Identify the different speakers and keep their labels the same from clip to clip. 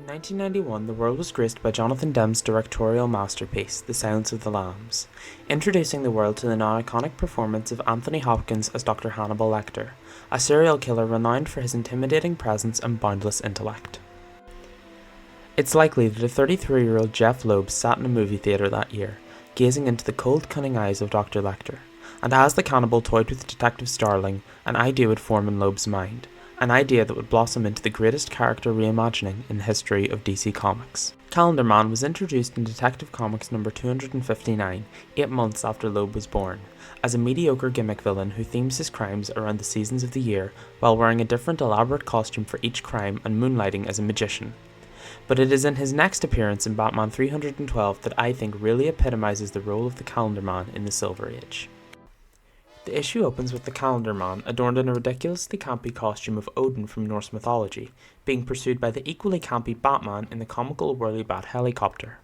Speaker 1: 1991, the world was graced by Jonathan Demme's directorial masterpiece, The Silence of the Lambs, introducing the world to the now iconic performance of Anthony Hopkins as Dr. Hannibal Lecter, a serial killer renowned for his intimidating presence and boundless intellect. It's likely that a 33-year-old Jeff Loeb sat in a movie theatre that year, gazing into the cold, cunning eyes of Dr. Lecter, and as the cannibal toyed with Detective Starling, an idea would form in Loeb's mind. An idea that would blossom into the greatest character reimagining in the history of DC Comics. Calendar Man was introduced in Detective Comics number 259, 8 months after Loeb was born, as a mediocre gimmick villain who themes his crimes around the seasons of the year while wearing a different elaborate costume for each crime and moonlighting as a magician. But it is in his next appearance in Batman 312 that I think really epitomizes the role of the Calendar Man in the Silver Age. The issue opens with the Calendar Man adorned in a ridiculously campy costume of Odin from Norse mythology, being pursued by the equally campy Batman in the comical whirly-bat helicopter.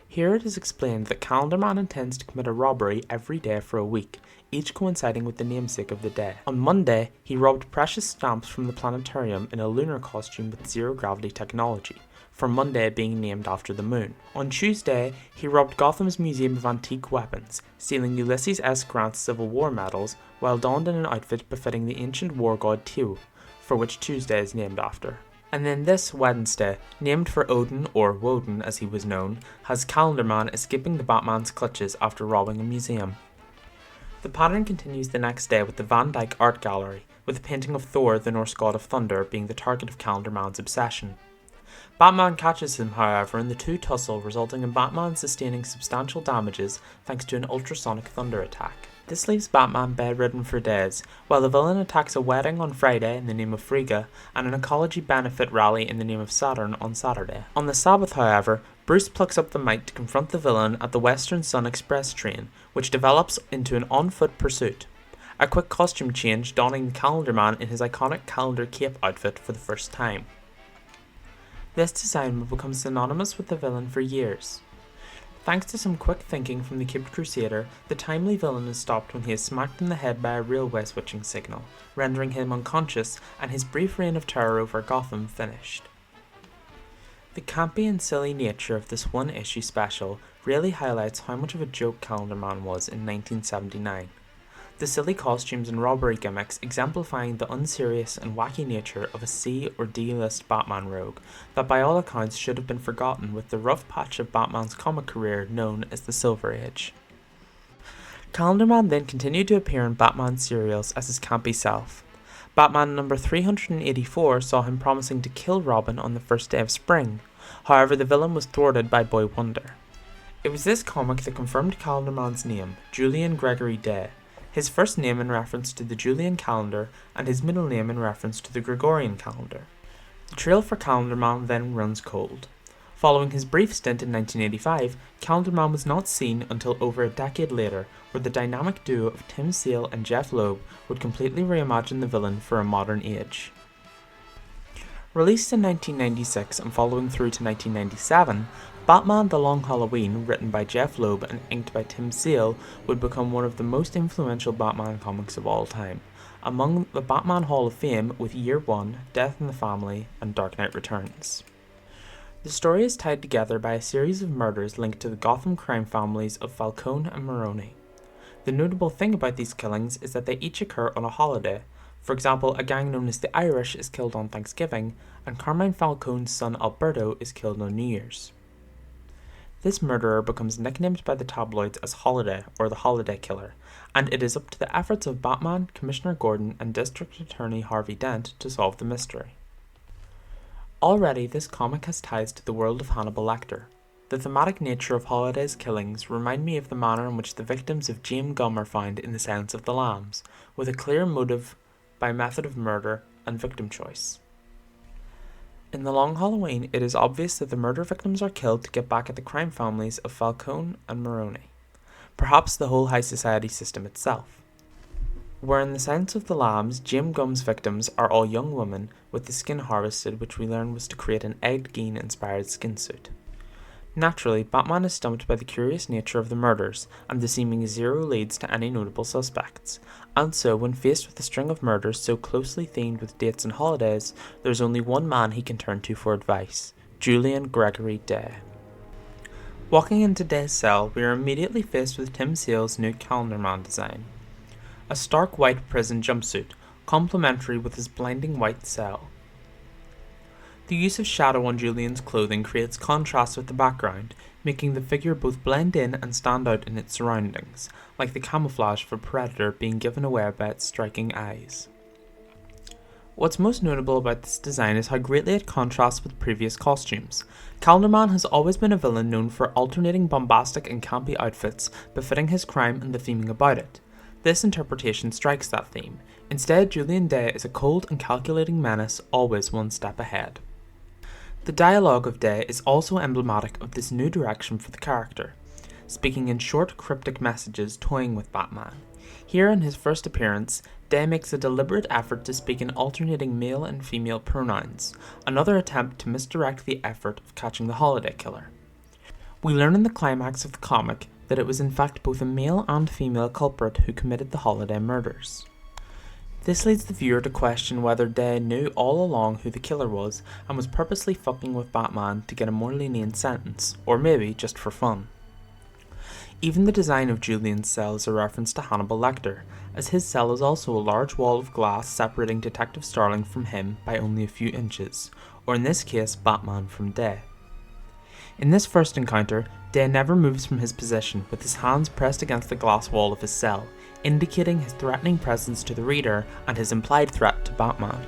Speaker 1: Here it is explained that Calendar Man intends to commit a robbery every day for a week, each coinciding with the namesake of the day. On Monday, he robbed precious stamps from the planetarium in a lunar costume with zero-gravity technology, for Monday being named after the moon. On Tuesday, he robbed Gotham's Museum of Antique Weapons, stealing Ulysses S. Grant's Civil War medals while donned in an outfit befitting the ancient war god Tiw, for which Tuesday is named after. And then this Wednesday, named for Odin, or Woden as he was known, has Calendar Man escaping the Batman's clutches after robbing a museum. The pattern continues the next day with the Van Dyck Art Gallery, with a painting of Thor, the Norse god of thunder, being the target of Calendar Man's obsession. Batman catches him, however, and the two tussle, resulting in Batman sustaining substantial damages thanks to an ultrasonic thunder attack. This leaves Batman bedridden for days, while the villain attacks a wedding on Friday in the name of Frigga and an ecology benefit rally in the name of Saturn on Saturday. On the Sabbath, however, Bruce plucks up the might to confront the villain at the Western Sun Express train, which develops into an on-foot pursuit. A quick costume change, donning the Calendar Man in his iconic calendar cape outfit for the first time. This design will become synonymous with the villain for years. Thanks to some quick thinking from the Caped Crusader, the timely villain is stopped when he is smacked in the head by a railway switching signal, rendering him unconscious and his brief reign of terror over Gotham finished. The campy and silly nature of this one-issue special really highlights how much of a joke Calendar Man was in 1979. The silly costumes and robbery gimmicks exemplifying the unserious and wacky nature of a C or D-list Batman rogue that by all accounts should have been forgotten with the rough patch of Batman's comic career known as the Silver Age. Calendar Man then continued to appear in Batman serials as his campy self. Batman number 384 saw him promising to kill Robin on the first day of spring, however the villain was thwarted by Boy Wonder. It was this comic that confirmed Calendar Man's name, Julian Gregory Day, his first name in reference to the Julian calendar and his middle name in reference to the Gregorian calendar. The trail for Calendar Man then runs cold. Following his brief stint in 1985, Calendar Man was not seen until over a decade later, where the dynamic duo of Tim Sale and Jeff Loeb would completely reimagine the villain for a modern age. Released in 1996 and following through to 1997, Batman The Long Halloween, written by Jeff Loeb and inked by Tim Sale, would become one of the most influential Batman comics of all time, among the Batman Hall of Fame with Year One, Death in the Family, and Dark Knight Returns. The story is tied together by a series of murders linked to the Gotham crime families of Falcone and Maroni. The notable thing about these killings is that they each occur on a holiday. For example, a gang known as the Irish is killed on Thanksgiving, and Carmine Falcone's son Alberto is killed on New Year's. This murderer becomes nicknamed by the tabloids as Holiday or the Holiday Killer, and it is up to the efforts of Batman, Commissioner Gordon, and District Attorney Harvey Dent to solve the mystery. Already, this comic has ties to the world of Hannibal Lecter. The thematic nature of Holiday's killings remind me of the manner in which the victims of James Gum are found in The Silence of the Lambs, with a clear motive by method of murder and victim choice. In The Long Halloween, it is obvious that the murder victims are killed to get back at the crime families of Falcone and Maroni, perhaps the whole high society system itself. Where in The Silence of the Lambs, James Gum's victims are all young women with the skin harvested, which we learn was to create an Ed Gein-inspired skin suit. Naturally, Batman is stumped by the curious nature of the murders and the seeming zero leads to any notable suspects, and so when faced with a string of murders so closely themed with dates and holidays, there's only one man he can turn to for advice, Julian Gregory Day. Walking into Day's cell, we are immediately faced with Tim Sale's new Calendar Man design. A stark white prison jumpsuit, complementary with his blinding white cell. The use of shadow on Julian's clothing creates contrast with the background, making the figure both blend in and stand out in its surroundings, like the camouflage of a predator being given away by its striking eyes. What's most notable about this design is how greatly it contrasts with previous costumes. Calendar Man has always been a villain known for alternating bombastic and campy outfits befitting his crime and the theming about it. This interpretation strikes that theme. Instead, Julian Day is a cold and calculating menace, always one step ahead. The dialogue of Day is also emblematic of this new direction for the character, speaking in short, cryptic messages toying with Batman. Here in his first appearance, Day makes a deliberate effort to speak in alternating male and female pronouns, another attempt to misdirect the effort of catching the holiday killer. We learn in the climax of the comic that it was in fact both a male and female culprit who committed the holiday murders. This leads the viewer to question whether Day knew all along who the killer was and was purposely fucking with Batman to get a more lenient sentence, or maybe just for fun. Even the design of Julian's cell is a reference to Hannibal Lecter, as his cell is also a large wall of glass separating Detective Starling from him by only a few inches, or in this case Batman from Day. In this first encounter, Day never moves from his position with his hands pressed against the glass wall of his cell, indicating his threatening presence to the reader and his implied threat to Batman.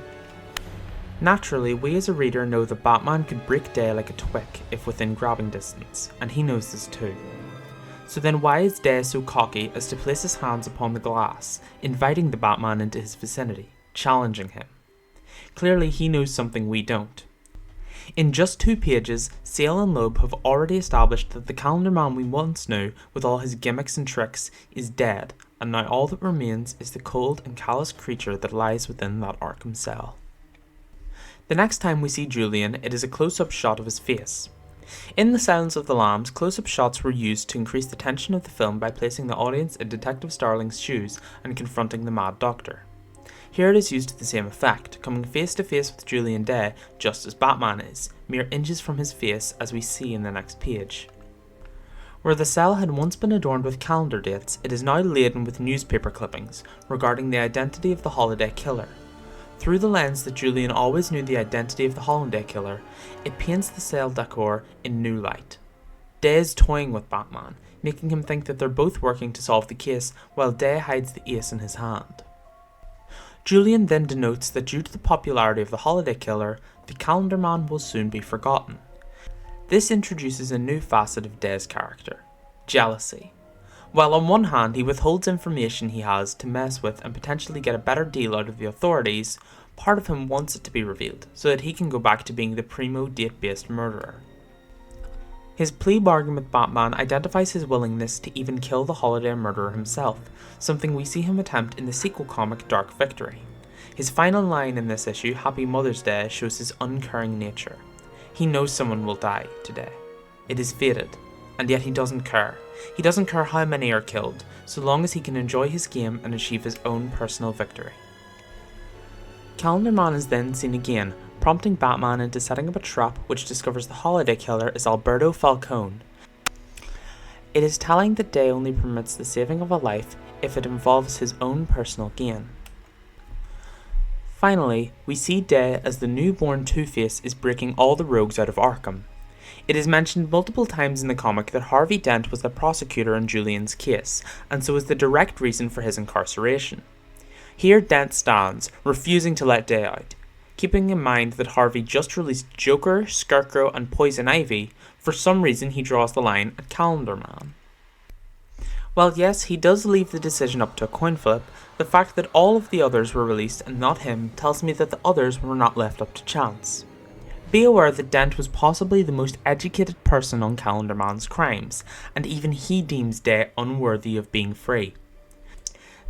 Speaker 1: Naturally, we as a reader know that Batman could break Day like a twig if within grabbing distance, and he knows this too. So then why is Day so cocky as to place his hands upon the glass, inviting the Batman into his vicinity, challenging him? Clearly he knows something we don't. In just 2 pages, Sale and Loeb have already established that the Calendar Man we once knew, with all his gimmicks and tricks, is dead, and now all that remains is the cold and callous creature that lies within that Arkham cell. The next time we see Julian, it is a close-up shot of his face. In The Silence of the Lambs, close-up shots were used to increase the tension of the film by placing the audience in Detective Starling's shoes and confronting the Mad Doctor. Here it is used to the same effect, coming face to face with Julian Day just as Batman is, mere inches from his face as we see in the next page. Where the cell had once been adorned with calendar dates, it is now laden with newspaper clippings regarding the identity of the holiday killer. Through the lens that Julian always knew the identity of the holiday killer, it paints the cell decor in new light. Day is toying with Batman, making him think that they're both working to solve the case while Day hides the ace in his hand. Julian then denotes that due to the popularity of the holiday killer, the Calendar Man will soon be forgotten. This introduces a new facet of Day's character, jealousy. While on one hand he withholds information he has to mess with and potentially get a better deal out of the authorities, part of him wants it to be revealed so that he can go back to being the primo date-based murderer. His plea bargain with Batman identifies his willingness to even kill the holiday murderer himself, something we see him attempt in the sequel comic Dark Victory. His final line in this issue, Happy Mother's Day, shows his uncaring nature. He knows someone will die today. It is fated, and yet he doesn't care. He doesn't care how many are killed, so long as he can enjoy his game and achieve his own personal victory. Calendar Man is then seen again, prompting Batman into setting up a trap which discovers the holiday killer is Alberto Falcone. It is telling that Day only permits the saving of a life if it involves his own personal gain. Finally, we see Day as the newborn Two-Face is breaking all the rogues out of Arkham. It is mentioned multiple times in the comic that Harvey Dent was the prosecutor in Julian's case, and so is the direct reason for his incarceration. Here Dent stands, refusing to let Day out, keeping in mind that Harvey just released Joker, Scarecrow and Poison Ivy. For some reason he draws the line at Calendar Man. While yes, he does leave the decision up to a coin flip, the fact that all of the others were released and not him tells me that the others were not left up to chance. Be aware that Dent was possibly the most educated person on Calendar Man's crimes, and even he deems Day unworthy of being free.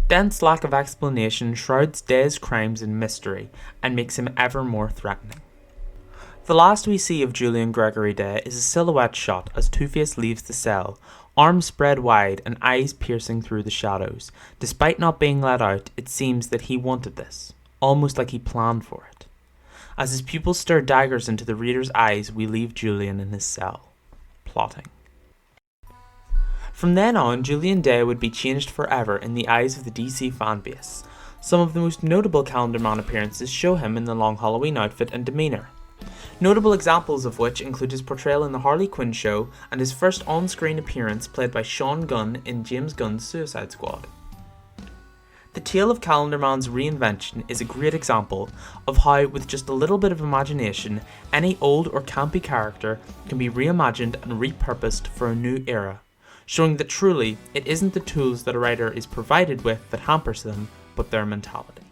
Speaker 1: Dent's lack of explanation shrouds Day's crimes in mystery, and makes him ever more threatening. The last we see of Julian Gregory Day is a silhouette shot as Two-Face leaves the cell, arms spread wide and eyes piercing through the shadows. Despite not being let out, it seems that he wanted this, almost like he planned for it. As his pupils stare daggers into the reader's eyes, we leave Julian in his cell, plotting. From then on, Julian Day would be changed forever in the eyes of the DC fanbase. Some of the most notable Calendar Man appearances show him in the long Halloween outfit and demeanour. Notable examples of which include his portrayal in The Harley Quinn Show and his first on-screen appearance played by Sean Gunn in James Gunn's Suicide Squad. The tale of Calendar Man's reinvention is a great example of how, with just a little bit of imagination, any old or campy character can be reimagined and repurposed for a new era, showing that truly it isn't the tools that a writer is provided with that hampers them, but their mentality.